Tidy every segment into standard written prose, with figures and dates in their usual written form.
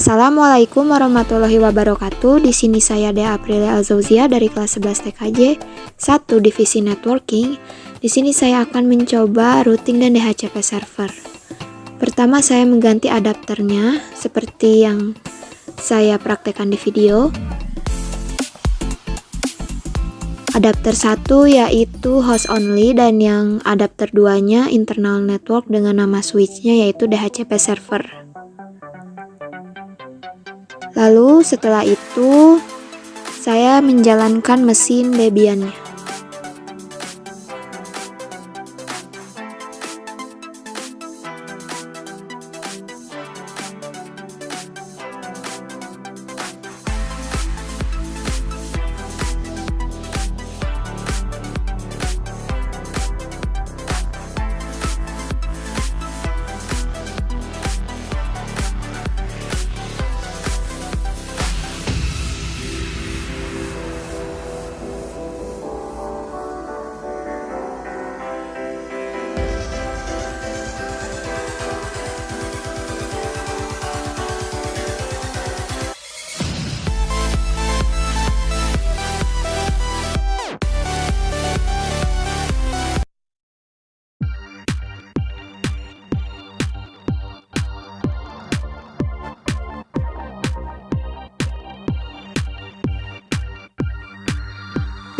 Assalamualaikum warahmatullahi wabarakatuh. Di sini saya Dea Aprilia Alzauzia dari kelas 11 TKJ 1 Divisi Networking. Di sini saya akan mencoba routing dan DHCP server. Pertama saya mengganti adapternya seperti yang saya praktekkan di video. Adapter 1 yaitu host only dan yang adapter 2-nya internal network dengan nama switch-nya yaitu DHCP server. Lalu setelah itu saya menjalankan mesin Debian-nya.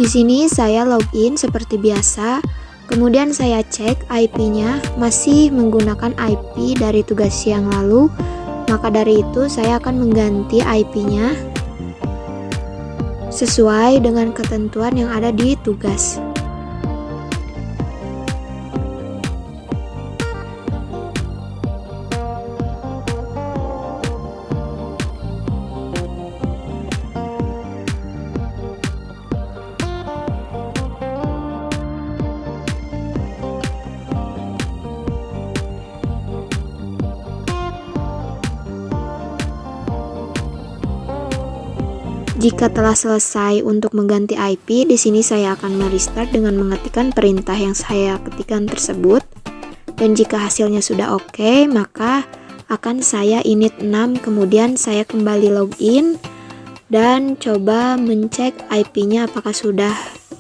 Di sini saya login seperti biasa, kemudian saya cek IP-nya masih menggunakan IP dari tugas yang lalu, maka dari itu saya akan mengganti IP-nya sesuai dengan ketentuan yang ada di tugas. Jika telah selesai untuk mengganti IP, di sini saya akan merestart dengan mengetikkan perintah yang saya ketikkan tersebut. Dan jika hasilnya sudah oke, maka akan saya init 6, kemudian saya kembali login dan coba mencek IP-nya apakah sudah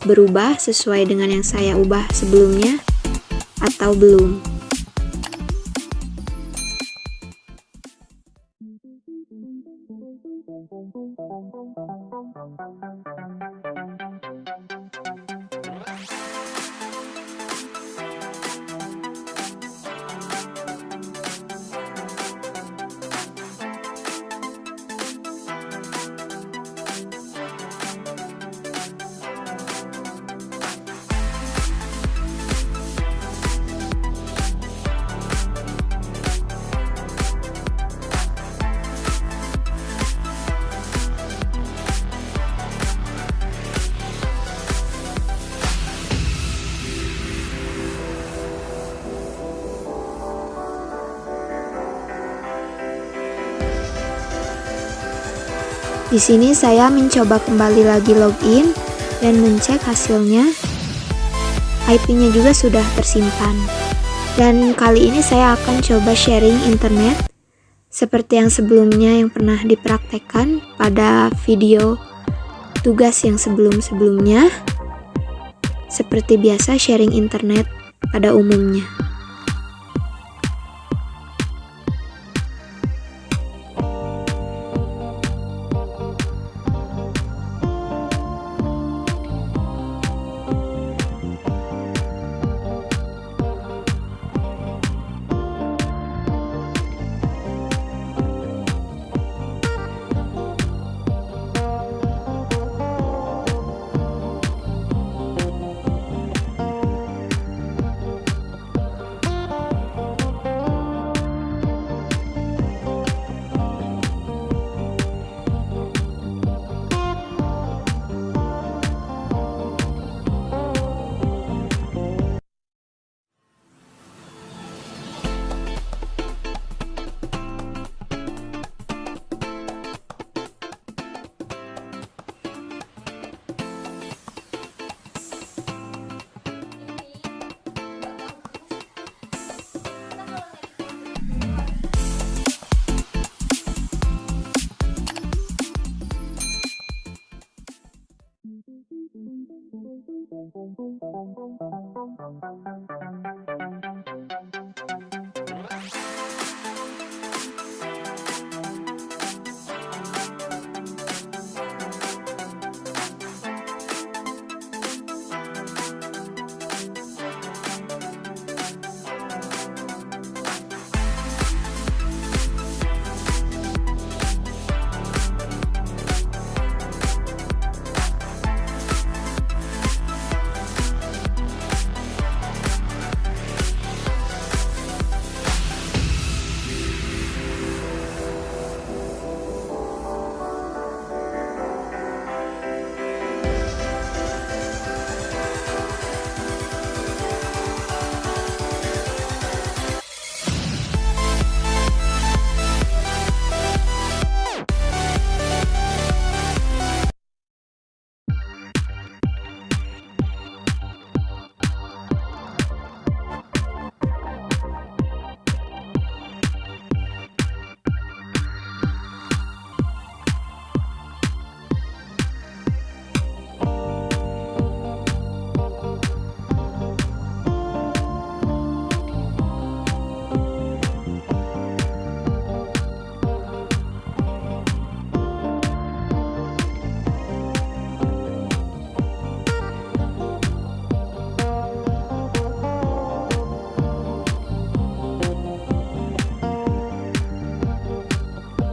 berubah sesuai dengan yang saya ubah sebelumnya atau belum. Di sini saya mencoba kembali lagi login dan mencek hasilnya. IP-nya juga sudah tersimpan. Dan kali ini saya akan coba sharing internet seperti yang sebelumnya yang pernah dipraktekkan pada video tugas yang sebelum-sebelumnya. Seperti biasa sharing internet pada umumnya.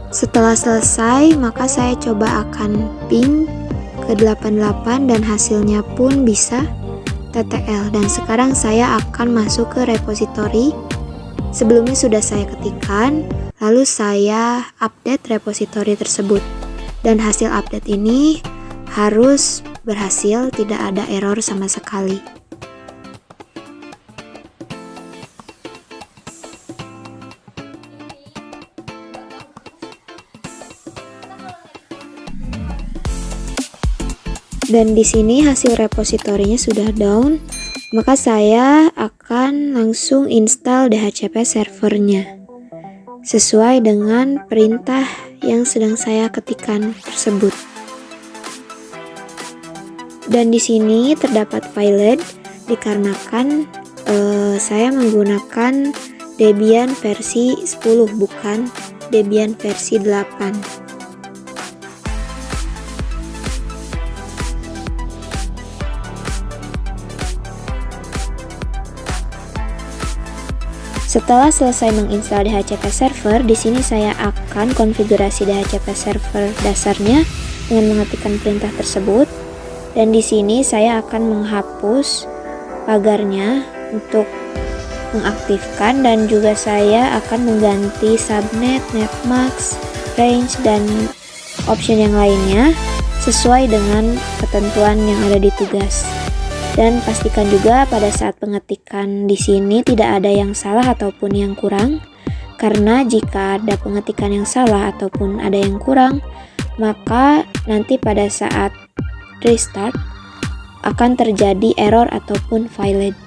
Setelah selesai, maka saya coba akan ping ke 88 dan hasilnya pun bisa TTL. Dan sekarang saya akan masuk ke repositori. Sebelumnya sudah saya ketikkan, lalu saya update repositori tersebut. Dan hasil update ini harus berhasil, tidak ada error sama sekali. Dan di sini hasil repositorinya sudah down, maka saya akan langsung install DHCP servernya sesuai dengan perintah yang sedang saya ketikkan tersebut. Dan di sini terdapat Valet dikarenakan saya menggunakan Debian versi 10 bukan Debian versi 8. Setelah selesai menginstal DHCP server, di sini saya akan konfigurasi DHCP server dasarnya dengan mengetikkan perintah tersebut. Dan di sini saya akan menghapus pagarnya untuk mengaktifkan, dan juga saya akan mengganti subnet, netmask, range, dan option yang lainnya sesuai dengan ketentuan yang ada di tugas. Dan pastikan juga pada saat pengetikan di sini tidak ada yang salah ataupun yang kurang, karena jika ada pengetikan yang salah ataupun ada yang kurang, maka nanti pada saat restart akan terjadi error ataupun Valet.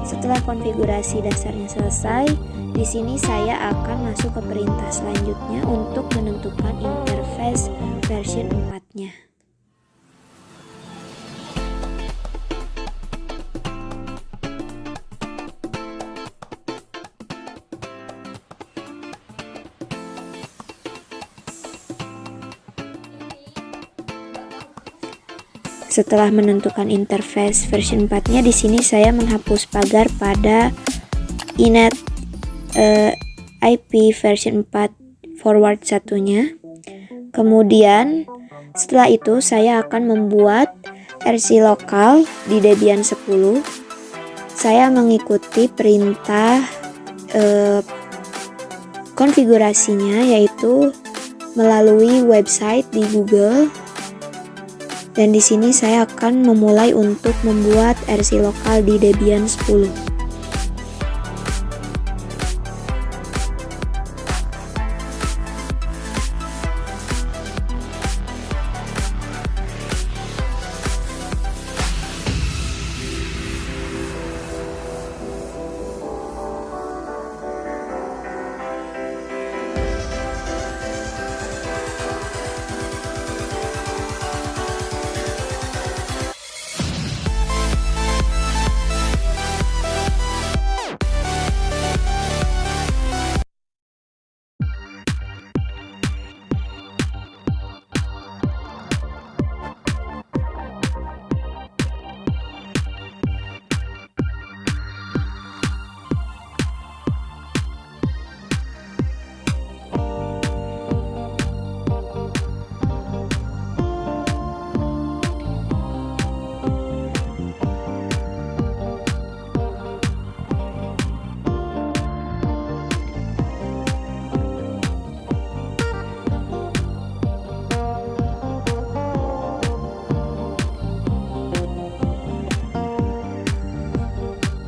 Setelah konfigurasi dasarnya selesai, di sini saya akan masuk ke perintah selanjutnya untuk menentukan interface version 4-nya. Setelah menentukan interface version 4-nya, di sini saya menghapus pagar pada inet IP version 4 forward 1-nya. Kemudian setelah itu saya akan membuat RC lokal di Debian 10. Saya mengikuti perintah konfigurasinya, yaitu melalui website di Google. Dan di sini saya akan memulai untuk membuat RC lokal di Debian 10.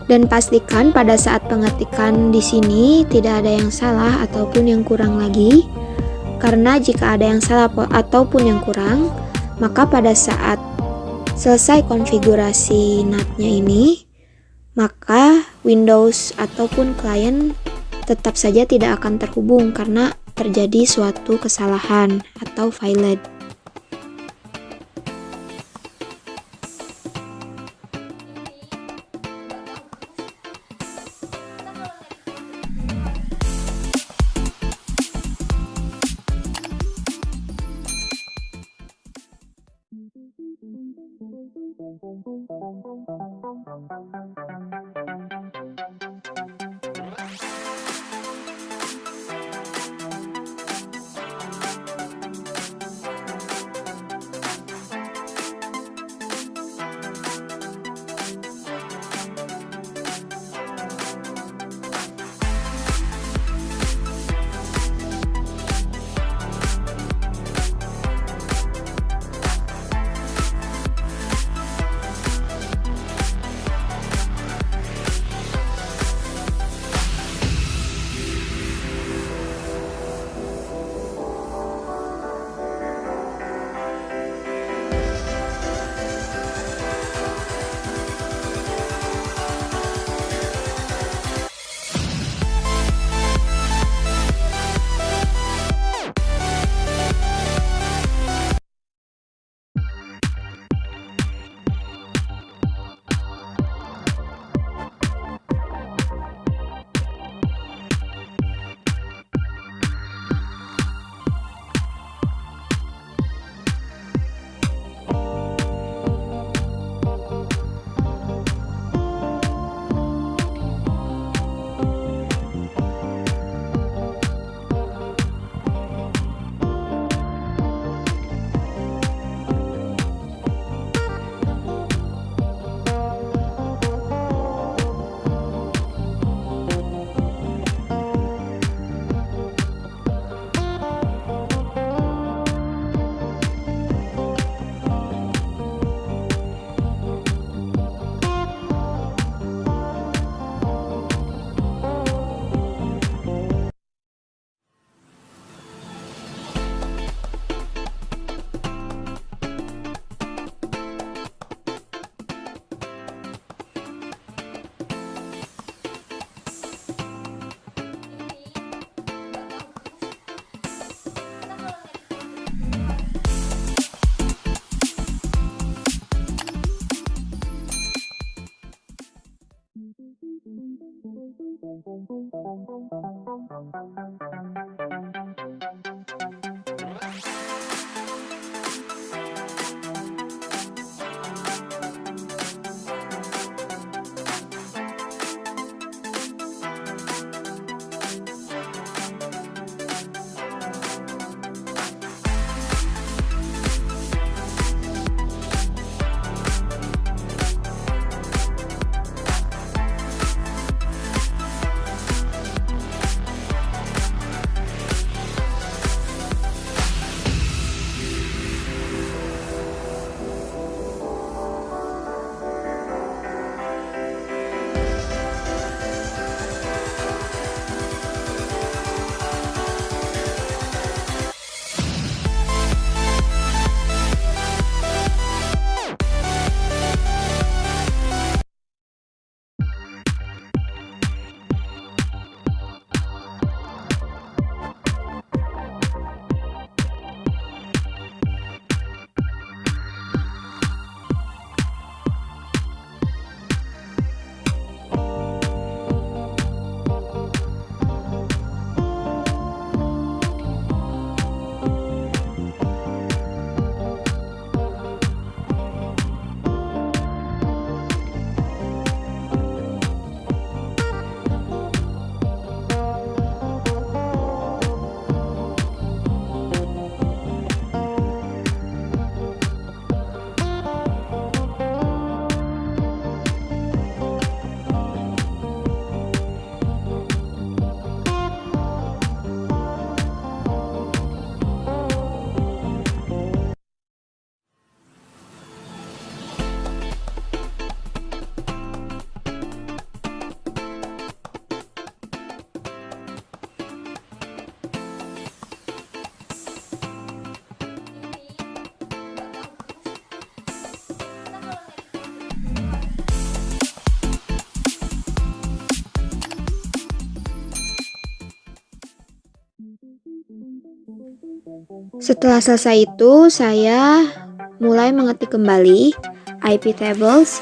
Dan pastikan pada saat pengetikan di sini tidak ada yang salah ataupun yang kurang lagi. Karena jika ada yang salah ataupun yang kurang, maka pada saat selesai konfigurasi NAT-nya ini, maka Windows ataupun klien tetap saja tidak akan terhubung karena terjadi suatu kesalahan atau violate. Setelah selesai itu, saya mulai mengetik kembali IP tables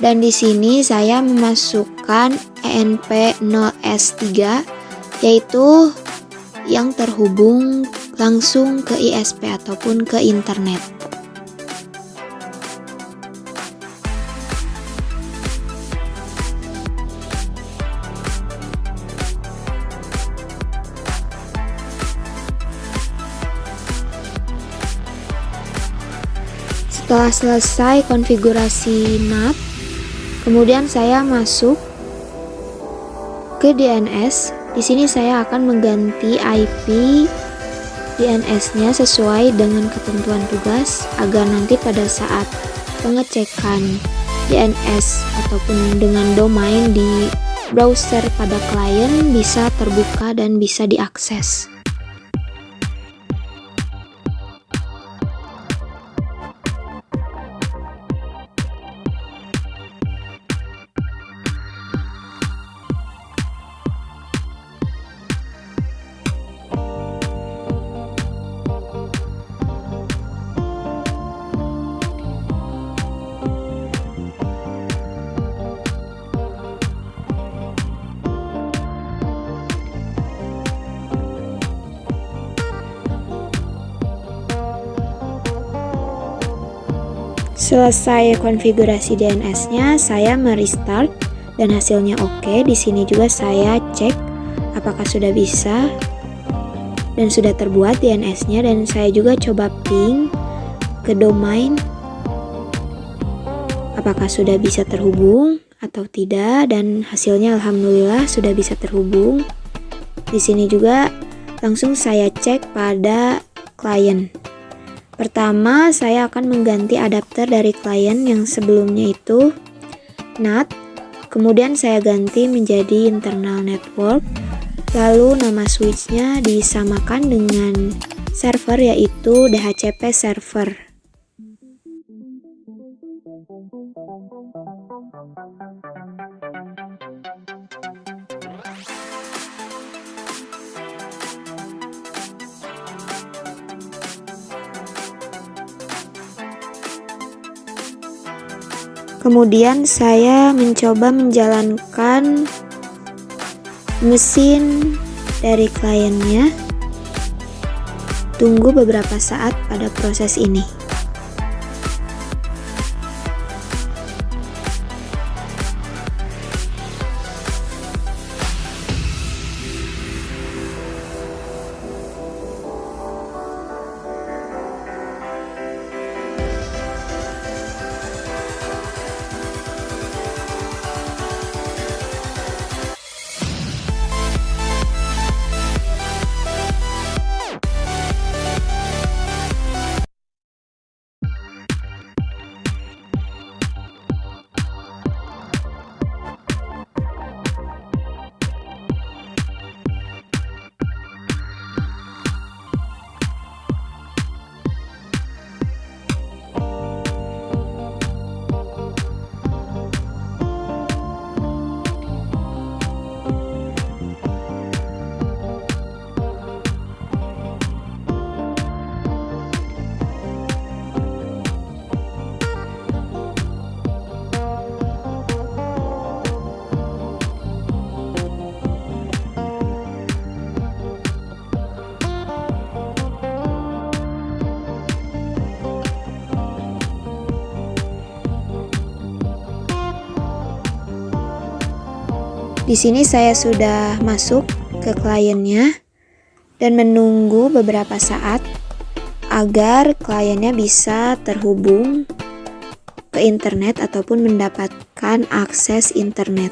dan di sini saya memasukkan ENP0S3 yaitu yang terhubung langsung ke ISP ataupun ke internet. Setelah selesai konfigurasi NAT, kemudian saya masuk ke DNS. Di sini saya akan mengganti IP DNS-nya sesuai dengan ketentuan tugas agar nanti pada saat pengecekan DNS ataupun dengan domain di browser pada klien bisa terbuka dan bisa diakses. Selesai konfigurasi DNS-nya, saya merestart dan hasilnya oke. Di sini juga saya cek apakah sudah bisa dan sudah terbuat DNS-nya, dan saya juga coba ping ke domain apakah sudah bisa terhubung atau tidak, dan hasilnya alhamdulillah sudah bisa terhubung. Di sini juga langsung saya cek pada klien. Pertama, saya akan mengganti adapter dari klien yang sebelumnya itu NAT, kemudian saya ganti menjadi internal network, lalu nama switchnya disamakan dengan server yaitu DHCP server. Kemudian saya mencoba menjalankan mesin dari kliennya. Tunggu beberapa saat pada proses ini. Di sini saya sudah masuk ke kliennya dan menunggu beberapa saat agar kliennya bisa terhubung ke internet ataupun mendapatkan akses internet.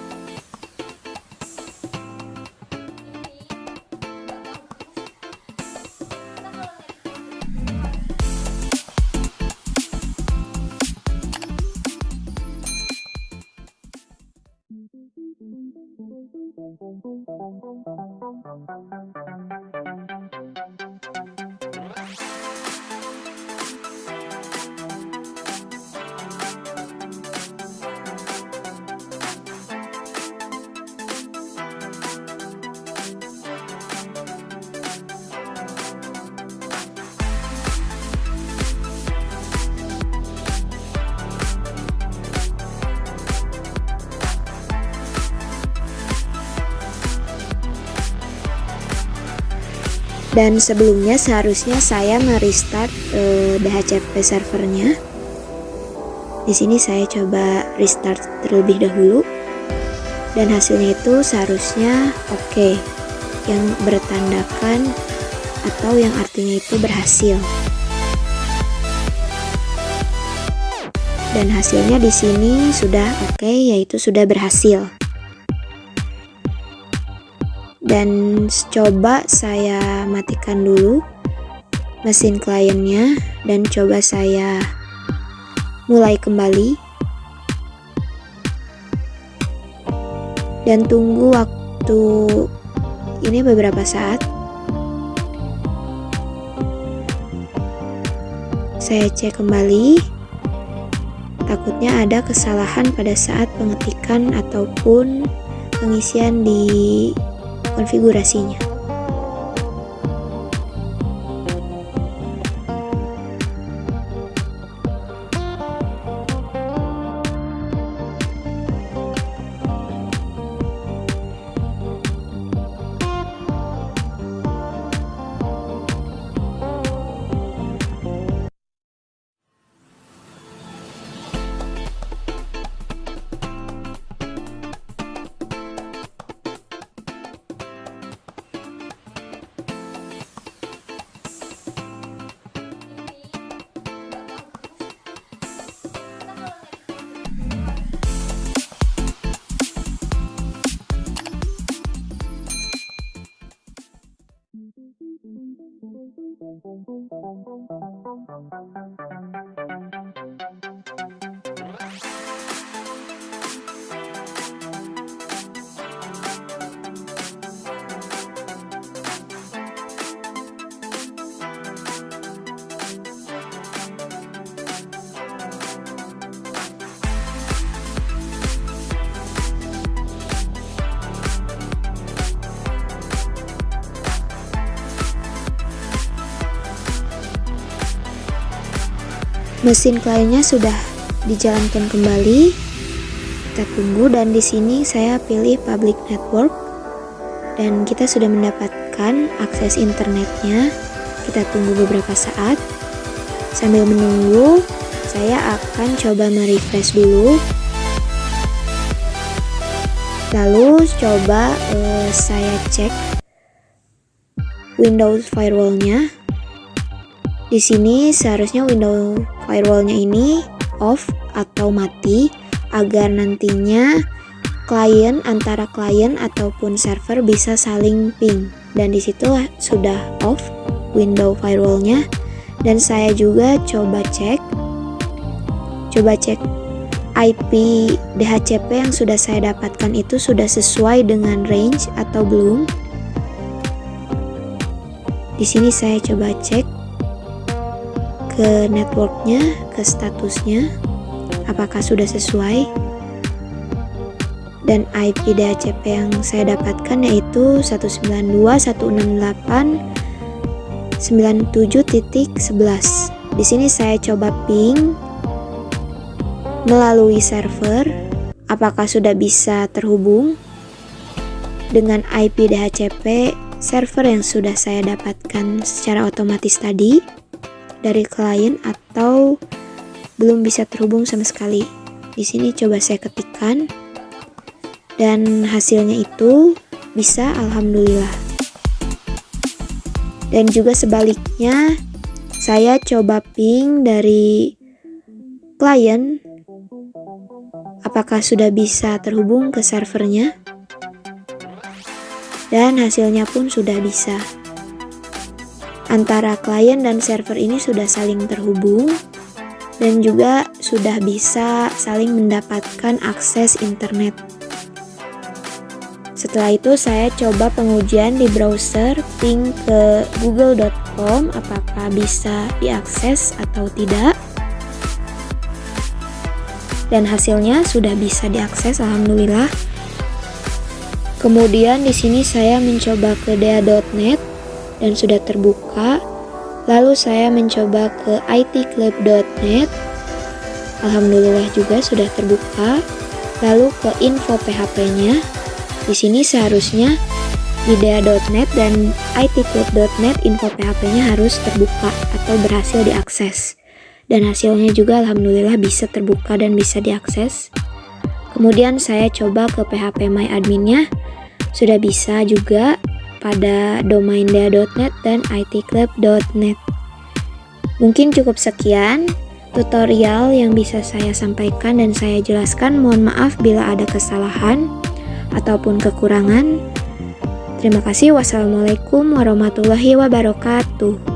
Dan sebelumnya seharusnya saya merestart DHCP servernya. Di sini saya coba restart terlebih dahulu. Dan hasilnya itu seharusnya oke, yang bertandakan atau yang artinya itu berhasil. Dan hasilnya di sini sudah oke, yaitu sudah berhasil. Dan coba saya matikan dulu mesin kliennya dan coba saya mulai kembali. Dan tunggu waktu ini beberapa saat. Saya cek kembali. Takutnya ada kesalahan pada saat pengetikan ataupun pengisian di konfigurasinya. Mesin kliennya sudah dijalankan kembali. Kita tunggu dan di sini saya pilih public network dan kita sudah mendapatkan akses internetnya. Kita tunggu beberapa saat. Sambil menunggu, saya akan coba merefresh dulu. Lalu coba saya cek Windows firewall-nya. Di sini seharusnya window firewall-nya ini off atau mati agar nantinya antara klien ataupun server bisa saling ping. Dan di situ sudah off window firewall-nya. Dan saya juga coba cek IP DHCP yang sudah saya dapatkan itu sudah sesuai dengan range atau belum. Di sini saya coba cek ke networknya, ke statusnya, apakah sudah sesuai. Dan IP DHCP yang saya dapatkan yaitu 192.168.97.11. Di sini saya coba ping melalui server, apakah sudah bisa terhubung dengan IP DHCP server yang sudah saya dapatkan secara otomatis tadi dari klien atau belum bisa terhubung sama sekali. Di sini coba saya ketikkan dan hasilnya itu bisa, alhamdulillah. Dan juga sebaliknya, saya coba ping dari klien apakah sudah bisa terhubung ke servernya. Dan hasilnya pun sudah bisa. Antara klien dan server ini sudah saling terhubung dan juga sudah bisa saling mendapatkan akses internet. Setelah itu saya coba pengujian di browser, ping ke google.com apakah bisa diakses atau tidak. Dan hasilnya sudah bisa diakses, alhamdulillah. Kemudian di sini saya mencoba ke dea.net dan sudah terbuka. Lalu saya mencoba ke itclub.net. Alhamdulillah juga sudah terbuka. Lalu ke info PHP-nya. Di sini seharusnya di dea.net dan itclub.net info PHP-nya harus terbuka atau berhasil diakses. Dan hasilnya juga alhamdulillah bisa terbuka dan bisa diakses. Kemudian saya coba ke PHP My Admin-nya, sudah bisa juga pada domain dea.net dan itclub.net. Mungkin cukup sekian tutorial yang bisa saya sampaikan dan saya jelaskan. Mohon maaf bila ada kesalahan ataupun kekurangan. Terima kasih. Wassalamualaikum warahmatullahi wabarakatuh.